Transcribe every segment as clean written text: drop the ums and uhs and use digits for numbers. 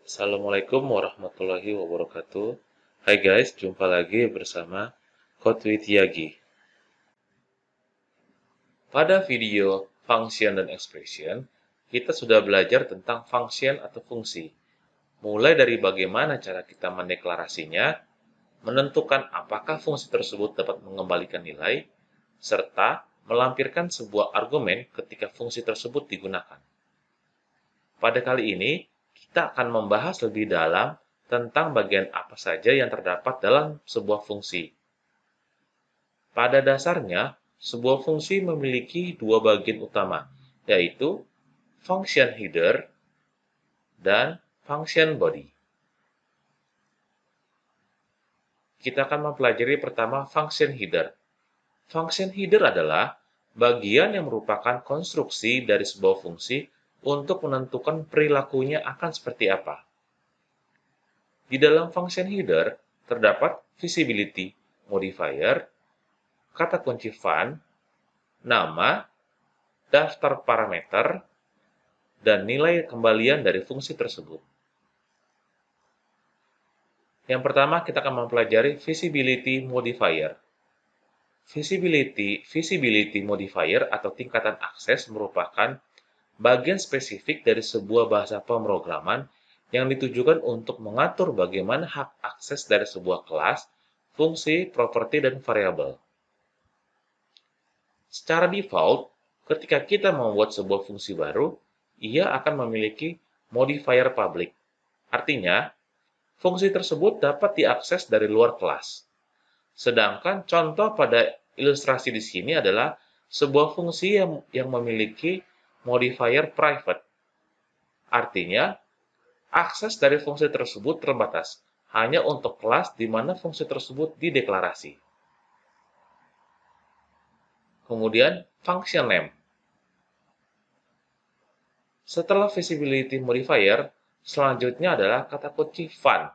Assalamualaikum warahmatullahi wabarakatuh. Hai guys, jumpa lagi bersama Code with Yagi. Pada video function dan expression, kita sudah belajar tentang function atau fungsi. Mulai dari bagaimana cara kita mendeklarasinya, menentukan apakah fungsi tersebut dapat mengembalikan nilai, serta melampirkan sebuah argumen ketika fungsi tersebut digunakan. Pada kali ini, kita akan membahas lebih dalam tentang bagian apa saja yang terdapat dalam sebuah fungsi. Pada dasarnya, sebuah fungsi memiliki dua bagian utama, yaitu function header dan function body. Kita akan mempelajari pertama function header. Function header adalah bagian yang merupakan konstruksi dari sebuah fungsi untuk menentukan perilakunya akan seperti apa. Di dalam function header, terdapat visibility modifier, kata kunci fun, nama, daftar parameter, dan nilai kembalian dari fungsi tersebut. Yang pertama, kita akan mempelajari visibility modifier. Visibility modifier atau tingkatan akses merupakan bagian spesifik dari sebuah bahasa pemrograman yang ditujukan untuk mengatur bagaimana hak akses dari sebuah kelas, fungsi, properti, dan variabel. Secara default, ketika kita membuat sebuah fungsi baru, ia akan memiliki modifier public. Artinya, fungsi tersebut dapat diakses dari luar kelas. Sedangkan contoh pada ilustrasi di sini adalah sebuah fungsi yang memiliki modifier private. Artinya, akses dari fungsi tersebut terbatas, hanya untuk kelas di mana fungsi tersebut dideklarasi. Kemudian, function name. Setelah visibility modifier, selanjutnya adalah kata kunci fun.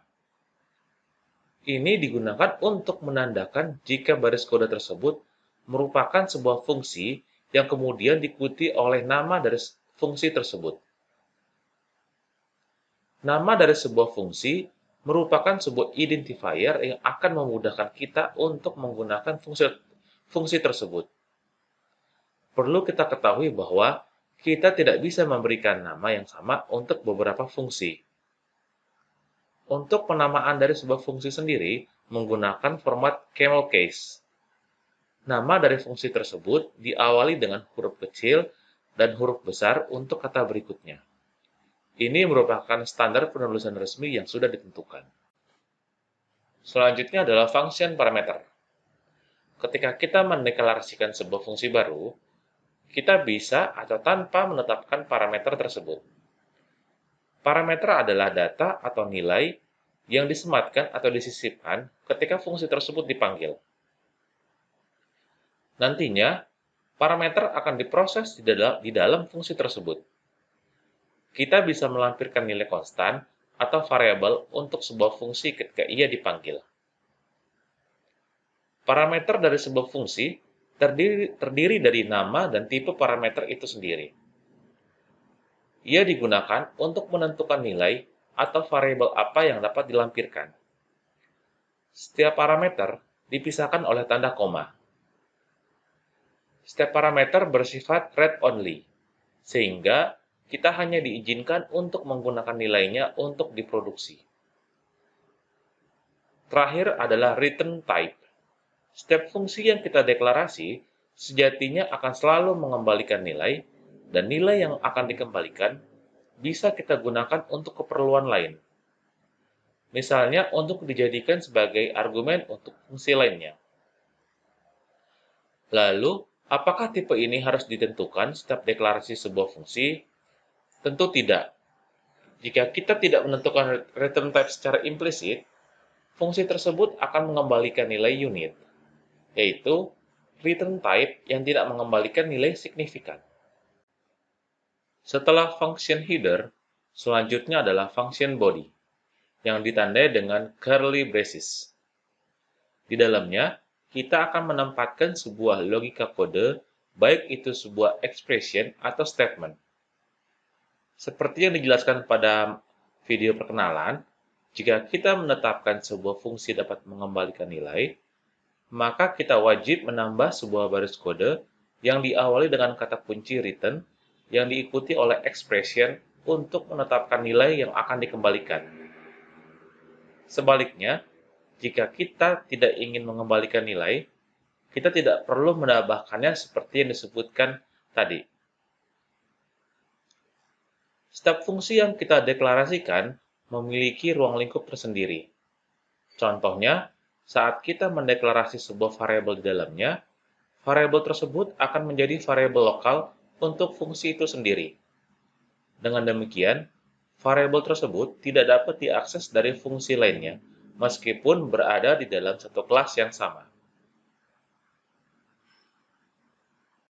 Ini digunakan untuk menandakan jika baris kode tersebut merupakan sebuah fungsi yang kemudian diikuti oleh nama dari fungsi tersebut. Nama dari sebuah fungsi merupakan sebuah identifier yang akan memudahkan kita untuk menggunakan fungsi tersebut. Perlu kita ketahui bahwa kita tidak bisa memberikan nama yang sama untuk beberapa fungsi. Untuk penamaan dari sebuah fungsi sendiri menggunakan format camel case. Nama dari fungsi tersebut diawali dengan huruf kecil dan huruf besar untuk kata berikutnya. Ini merupakan standar penulisan resmi yang sudah ditentukan. Selanjutnya adalah function parameter. Ketika kita mendeklarasikan sebuah fungsi baru, kita bisa atau tanpa menetapkan parameter tersebut. Parameter adalah data atau nilai yang disematkan atau disisipkan ketika fungsi tersebut dipanggil. Nantinya, parameter akan diproses di dalam fungsi tersebut. Kita bisa melampirkan nilai konstan atau variabel untuk sebuah fungsi ketika ia dipanggil. Parameter dari sebuah fungsi terdiri dari nama dan tipe parameter itu sendiri. Ia digunakan untuk menentukan nilai atau variabel apa yang dapat dilampirkan. Setiap parameter dipisahkan oleh tanda koma. Setiap parameter bersifat read-only, sehingga kita hanya diizinkan untuk menggunakan nilainya untuk diproduksi. Terakhir adalah return type. Setiap fungsi yang kita deklarasi sejatinya akan selalu mengembalikan nilai, dan nilai yang akan dikembalikan bisa kita gunakan untuk keperluan lain. Misalnya untuk dijadikan sebagai argumen untuk fungsi lainnya. Lalu, apakah tipe ini harus ditentukan setiap deklarasi sebuah fungsi? Tentu tidak. Jika kita tidak menentukan return type secara implisit, fungsi tersebut akan mengembalikan nilai unit, yaitu return type yang tidak mengembalikan nilai signifikan. Setelah function header, selanjutnya adalah function body, yang ditandai dengan curly braces. Di dalamnya, kita akan menempatkan sebuah logika kode, baik itu sebuah expression atau statement. Seperti yang dijelaskan pada video perkenalan, jika kita menetapkan sebuah fungsi dapat mengembalikan nilai, maka kita wajib menambah sebuah baris kode yang diawali dengan kata kunci return yang diikuti oleh expression untuk menetapkan nilai yang akan dikembalikan. Sebaliknya, jika kita tidak ingin mengembalikan nilai, kita tidak perlu menambahkannya seperti yang disebutkan tadi. Setiap fungsi yang kita deklarasikan memiliki ruang lingkup tersendiri. Contohnya, saat kita mendeklarasi sebuah variabel di dalamnya, variabel tersebut akan menjadi variabel lokal untuk fungsi itu sendiri. Dengan demikian, variabel tersebut tidak dapat diakses dari fungsi lainnya, meskipun berada di dalam satu kelas yang sama.